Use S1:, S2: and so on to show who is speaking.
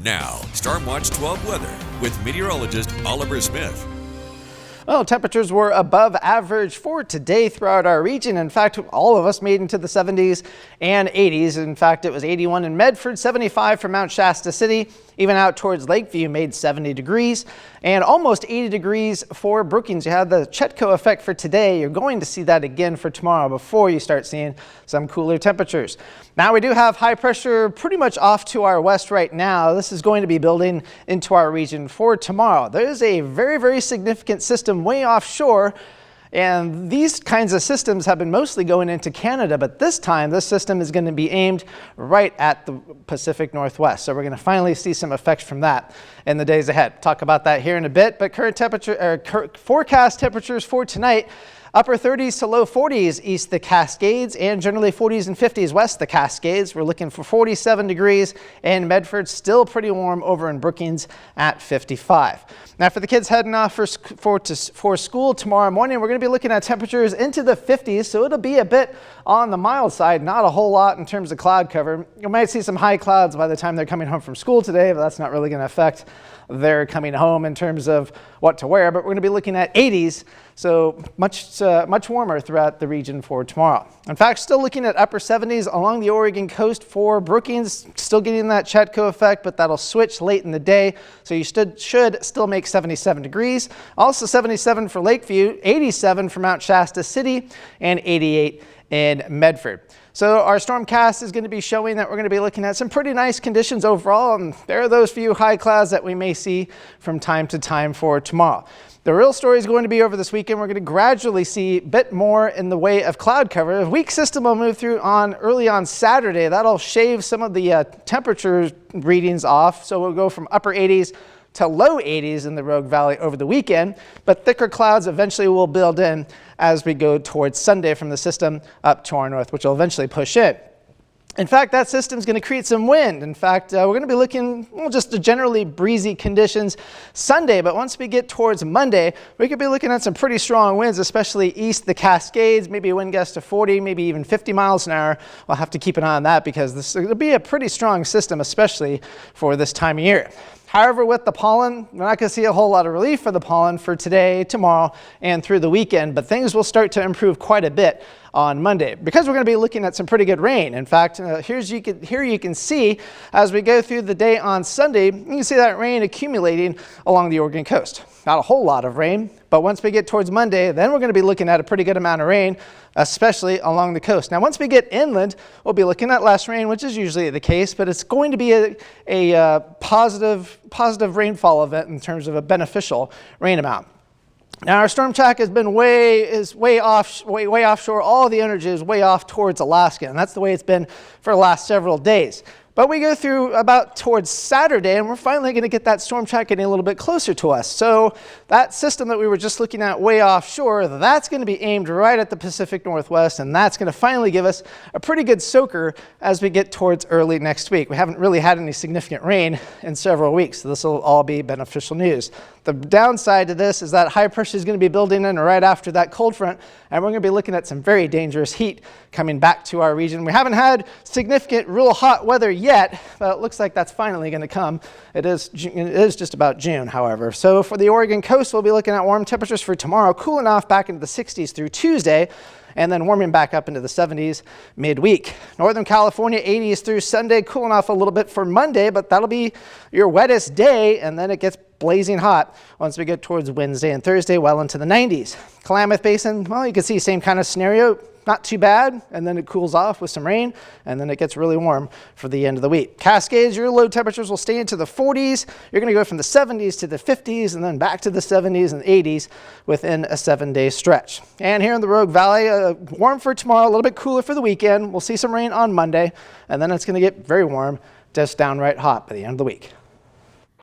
S1: Now, Stormwatch 12 weather with meteorologist Oliver Smith.
S2: Well, temperatures were above average for today throughout our region. In fact, all of us made into the 70s and 80s. In fact, it was 81 in Medford, 75 for Mount Shasta City. Even out towards Lakeview made 70 degrees and almost 80 degrees for Brookings. You had the Chetco effect for today. You're going to see that again for tomorrow before you start seeing some cooler temperatures. Now we do have high pressure pretty much off to our west right now. This is going to be building into our region for tomorrow. There is a very significant system way offshore. And these kinds of systems have been mostly going into Canada, but this time this system is going to be aimed right at the Pacific Northwest. So we're going to finally see some effects from that in the days ahead. Talk about that here in a bit, but forecast temperatures for tonight. Upper 30s to low 40s east the Cascades and generally 40s and 50s west the Cascades. We're looking for 47 degrees in Medford, still pretty warm over in Brookings at 55. Now for the kids heading off for school tomorrow morning, we're going to be looking at temperatures into the 50s, so it'll be a bit on the mild side, not a whole lot in terms of cloud cover. You might see some high clouds by the time they're coming home from school today, but that's not really going to affect their coming home in terms of what to wear. But we're going to be looking at 80s, so much warmer throughout the region for tomorrow. In fact, still looking at upper 70s along the Oregon coast for Brookings, still getting that Chetco effect, but that'll switch late in the day. So you should still make 77 degrees. Also 77 for Lakeview, 87 for Mount Shasta City, and 88 in Medford. So our stormcast is going to be showing that we're going to be looking at some pretty nice conditions overall, and there are those few high clouds that we may see from time to time for tomorrow. The real story is going to be over this weekend. We're going to gradually see a bit more in the way of cloud cover. A weak system will move through early on Saturday. That'll shave some of the temperature readings off. So we'll go from upper 80s to low 80s in the Rogue Valley over the weekend, but thicker clouds eventually will build in as we go towards Sunday from the system up to our north, which will eventually push in. In fact, that system is going to create some wind. In fact, we're going to be looking just the generally breezy conditions Sunday, but once we get towards Monday, we could be looking at some pretty strong winds, especially east the Cascades, maybe a wind gust of 40, maybe even 50 miles an hour. We'll have to keep an eye on that because this will be a pretty strong system, especially for this time of year. However, with the pollen, we're not going to see a whole lot of relief for the pollen for today, tomorrow, and through the weekend, but things will start to improve quite a bit on Monday because we're going to be looking at some pretty good rain. In fact, here you can see as we go through the day on Sunday, you can see that rain accumulating along the Oregon coast. Not a whole lot of rain, but once we get towards Monday, then we're going to be looking at a pretty good amount of rain, especially along the coast. Now, once we get inland, we'll be looking at less rain, which is usually the case, but it's going to be a positive rainfall event in terms of a beneficial rain amount. Now our storm track has been way offshore. All the energy is way off towards Alaska, and that's the way it's been for the last several days. But we go through about towards Saturday, and we're finally going to get that storm track getting a little bit closer to us. So that system that we were just looking at way offshore, that's going to be aimed right at the Pacific Northwest, and that's going to finally give us a pretty good soaker as we get towards early next week. We haven't really had any significant rain in several weeks, so this will all be beneficial news. The downside to this is that high pressure is going to be building in right after that cold front, and we're going to be looking at some very dangerous heat coming back to our region. We haven't had significant real hot weather yet, but it looks like that's finally going to come. It is just about June, however. So for the Oregon coast, we'll be looking at warm temperatures for tomorrow, cooling off back into the 60s through Tuesday, and then warming back up into the 70s midweek. Northern California, 80s through Sunday, cooling off a little bit for Monday, but that'll be your wettest day, and then it gets blazing hot once we get towards Wednesday and Thursday, well into the 90s. Klamath Basin, well, you can see same kind of scenario. Not too bad, and then it cools off with some rain, and then it gets really warm for the end of the week. Cascades, your low temperatures will stay into the 40s. You're going to go from the 70s to the 50s, and then back to the 70s and 80s within a 7-day stretch. And here in the Rogue Valley, warm for tomorrow, a little bit cooler for the weekend. We'll see some rain on Monday, and then it's going to get very warm, just downright hot by the end of the week.